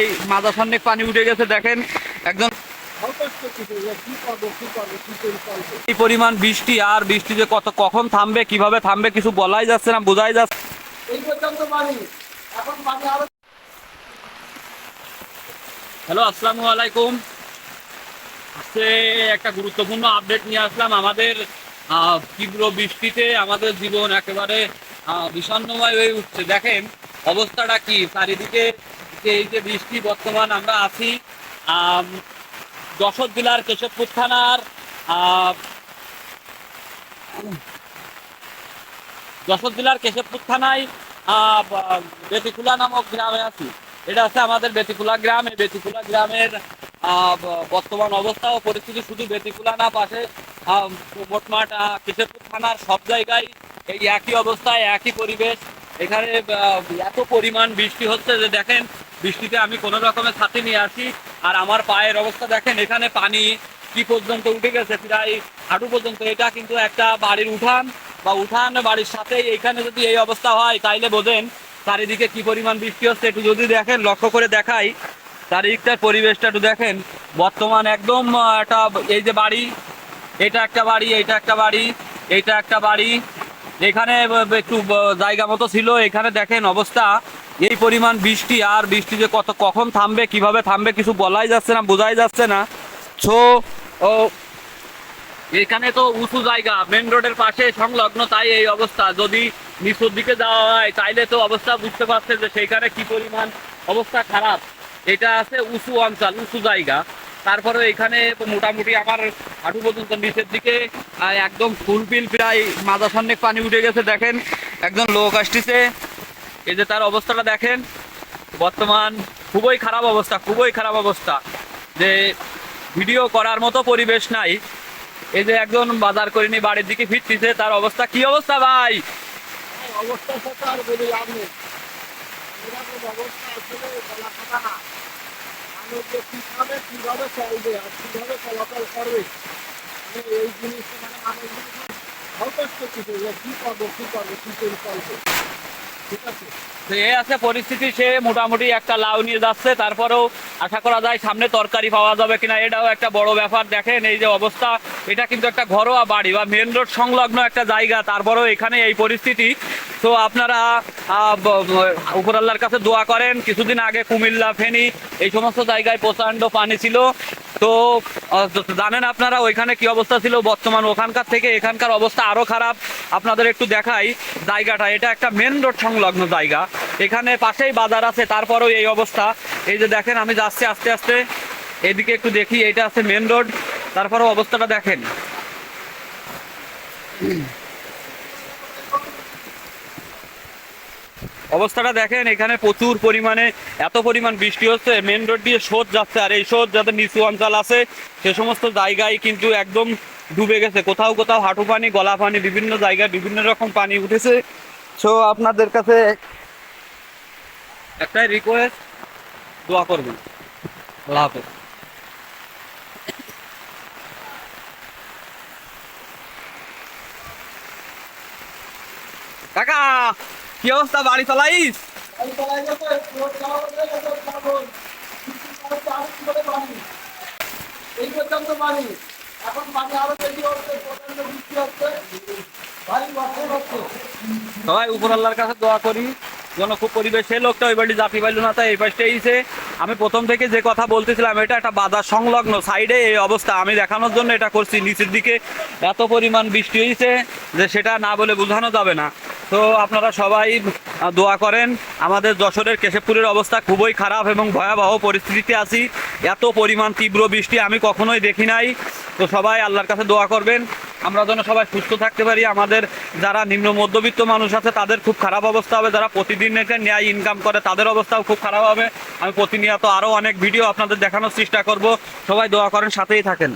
প্রায় মাথা সামনে পানি উঠে গেছে দেখেন একজন। এই পরিমাণ বৃষ্টি, আর বৃষ্টি যে কখন থামবে কিভাবে থামবে কিছু বলাই যাচ্ছে না, বোঝাই যাচ্ছে। হ্যালো, আসসালামু আলাইকুম। আজকে একটা গুরুত্বপূর্ণ আপডেট নিয়ে আসলাম। আমাদের তীব্র বৃষ্টিতে আমাদের জীবন একেবারে বিষণ্ণময় হয়ে উঠছে। দেখেন অবস্থাটা কি চারিদিকে। এই যে বৃষ্টি, বর্তমান আমরা আছি যশোর জেলার কেশবপুর থানার থানায় বেতিকুলা নামক গ্রামে আছি। এটা আছে আমাদের বেতিকুলা গ্রাম। এই বেতিকুলা গ্রামের বর্তমান অবস্থা ও পরিস্থিতি শুধু বেতিকুলা না, পাশে মোটমাট কেশবপুর থানার সব জায়গায় এই একই অবস্থায়, একই পরিবেশ। এখানে এত পরিমাণ বৃষ্টি হচ্ছে যে দেখেন বৃষ্টিতে আমি কোনো রকমের ছাতি নিয়ে আসি, আর আমার পায়ের অবস্থা দেখেন। এখানে পানি কি পর্যন্ত উঠে গেছে, প্রায় হাঁটু পর্যন্ত। এটা কিন্তু একটা বাড়ির উঠান বা উঠান বাড়ির সাথে। এখানে যদি এই অবস্থা হয় তাইলে বোঝেন চারিদিকে কি পরিমাণ বৃষ্টি হচ্ছে। একটু যদি দেখেন, লক্ষ্য করে দেখাই চারিদিকটার পরিবেশটা একটু দেখেন। বর্তমান একদম একটা, এই যে বাড়ি, এটা একটা বাড়ি, এইটা একটা বাড়ি, এইটা একটা বাড়ি। এখানে একটু জায়গা মতো ছিল। এখানে দেখেন অবস্থা, এই পরিমাণ বৃষ্টি, আর বৃষ্টি যে কখন থামবে কিভাবে থামবে কিছু বলাই যাচ্ছে না, বোঝাই যাচ্ছে না। সো এখানে তো উঁচু জায়গা, মেন রোডের পাশে সংলগ্ন, তাই এই অবস্থা। যদি নিচুর দিকে যাওয়া হয় তাইলে তো অবস্থা বুঝতে পারছে যে সেইখানে কি পরিমাণ অবস্থা খারাপ। এটা আছে উঁচু অঞ্চল, উঁচু জায়গা। তারপরে এখানে মোটামুটি আমার হাঁটু পর্যন্ত নিচের দিকে একদম ফুলফিল, প্রায় মাথা সামনে পানি উঠে গেছে দেখেন। একজন লোক আসতেছে, এই যে তার অবস্থাটা দেখেন। বর্তমান খুবই খারাপ অবস্থা, খুবই খারাপ অবস্থা, যে ভিডিও করার মতো পরিবেশ নাই। এই যে একজন বাজার করে নিয়ে বাড়ির দিকে ফিরতেছে, তার অবস্থা কি অবস্থা ভাই? অবস্থার সাথে আর বলি লাভ নেই। এরকম অবস্থা আসলে বলা কথা না। মানুষ যে কিভাবে চলবে আর কিভাবে চলাচল করবে, এই জিনিসটা মানুষ হতাশ করতেছে যে কি করবো কি করে চলবে। ঠিক আছে, এ আছে পরিস্থিতি। সে মোটামুটি একটা লাউ নিয়ে যাচ্ছে, তারপরেও আশা করা যায় সামনে তরকারি পাওয়া যাবে কিনা, এটাও একটা বড় ব্যাপার। দেখেন এই যে অবস্থা, এটা কিন্তু একটা ঘরোয়া বাড়ি বা মেন রোড সংলগ্ন একটা জায়গা, তারপরেও এখানে এই পরিস্থিতি। তো আপনারা উপর আল্লাহর কাছে দোয়া করেন। কিছুদিন আগে কুমিল্লা, ফেনী এই সমস্ত জায়গায় প্রচণ্ড পানি ছিল। তো জানেন আপনারা ওইখানে কি অবস্থা ছিল। বর্তমান ওখানকার থেকে এখানকার অবস্থা আরো খারাপ। আপনাদের একটু দেখাই জায়গাটা। এটা একটা মেন রোড সংলগ্ন জায়গা, এখানে পাশেই বাজার আছে, তারপরেও এই অবস্থা। এই যে দেখেন আমি যাচ্ছি আস্তে আস্তে, এদিকে একটু দেখি। এটা আছে মেন রোড, তারপরেও অবস্থাটা দেখেন। অবস্থাটা দেখেন, এখানে প্রচুর পরিমাণে এত পরিমাণ বৃষ্টি হচ্ছে, মেন রোড দিয়ে স্রোত যাচ্ছে। আর এই স্রোত যাদের নিচু অঞ্চল আছে সে সমস্ত জায়গায় কিন্তু একদম ডুবে গেছে। কোথাও কোথাও হাঁটু পানি, গলা পানি, বিভিন্ন জায়গায় বিভিন্ন রকম পানি উঠেছে। সো আপনাদের কাছে একটাই রিকোয়েস্ট, দোয়া করবেন। আল্লাহ হাফেজ। কাকা কি অবস্থা, বাড়ি চলাইস? এই পর্যন্ত পানি, এখন পানি আরো বেশি হচ্ছে, প্রচন্ড বৃষ্টি হচ্ছে, ভারী বর্ষণ হচ্ছে। সবাই উপর আল্লাহর কাছে দোয়া করি যেন খুব পরিবেশ। সেই লোকটা ওই বাড়ি জাতি পাইল না, তাই এই পাশটা এইছে। আমি প্রথম থেকে যে কথা বলতেছিলাম, এটা একটা বাজার সংলগ্ন সাইডে এই অবস্থা। আমি দেখানোর জন্য এটা করছি। নিচের দিকে এত পরিমাণ বৃষ্টি হয়েছে যে সেটা না বলে বোঝানো যাবে না। তো আপনারা সবাই দোয়া করেন। আমাদের যশোরের কেশবপুরের অবস্থা খুবই খারাপ এবং ভয়াবহ পরিস্থিতিতে আছি। এত পরিমাণ তীব্র বৃষ্টি আমি কখনোই দেখি নাই। তো সবাই আল্লাহর কাছে দোয়া করবেন আমরা যেন সবাই সুস্থ থাকতে পারি। আমাদের যারা নিম্ন মধ্যবিত্ত মানুষ আছে তাদের খুব খারাপ অবস্থা হবে, যারা প্রতিদিন ন্যায় ইনকাম করে তাদের অবস্থাও খুব খারাপ হবে। আমি প্রতিনিয়ত আরও অনেক ভিডিও আপনাদের দেখানোর চেষ্টা করব। সবাই দোয়া করেন, সাথেই থাকেন।